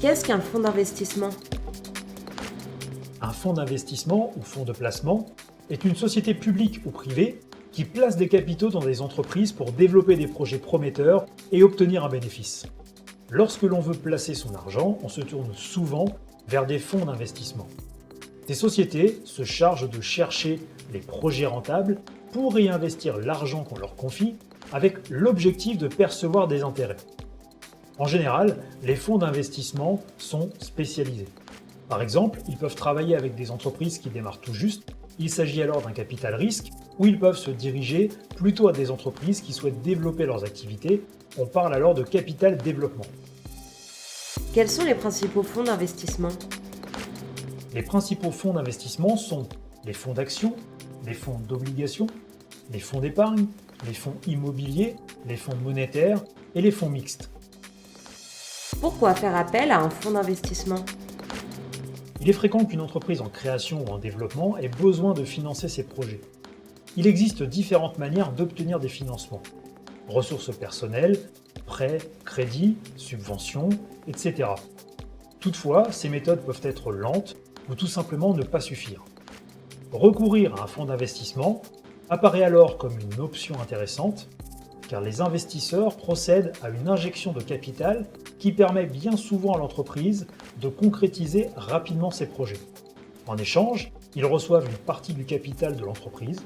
Qu'est-ce qu'un fonds d'investissement? Un fonds d'investissement ou fonds de placement est une société publique ou privée qui place des capitaux dans des entreprises pour développer des projets prometteurs et obtenir un bénéfice. Lorsque l'on veut placer son argent, on se tourne souvent vers des fonds d'investissement. Ces sociétés se chargent de chercher les projets rentables pour réinvestir l'argent qu'on leur confie avec l'objectif de percevoir des intérêts. En général, les fonds d'investissement sont spécialisés. Par exemple, ils peuvent travailler avec des entreprises qui démarrent tout juste, il s'agit alors d'un capital risque, ou ils peuvent se diriger plutôt à des entreprises qui souhaitent développer leurs activités, on parle alors de capital développement. Quels sont les principaux fonds d'investissement? Les principaux fonds d'investissement sont les fonds d'action, les fonds d'obligation, les fonds d'épargne, les fonds immobiliers, les fonds monétaires et les fonds mixtes. Pourquoi faire appel à un fonds d'investissement? Il est fréquent qu'une entreprise en création ou en développement ait besoin de financer ses projets. Il existe différentes manières d'obtenir des financements. Ressources personnelles, prêts, crédits, subventions, etc. Toutefois, ces méthodes peuvent être lentes ou tout simplement ne pas suffire. Recourir à un fonds d'investissement apparaît alors comme une option intéressante, car les investisseurs procèdent à une injection de capital qui permet bien souvent à l'entreprise de concrétiser rapidement ses projets. En échange, ils reçoivent une partie du capital de l'entreprise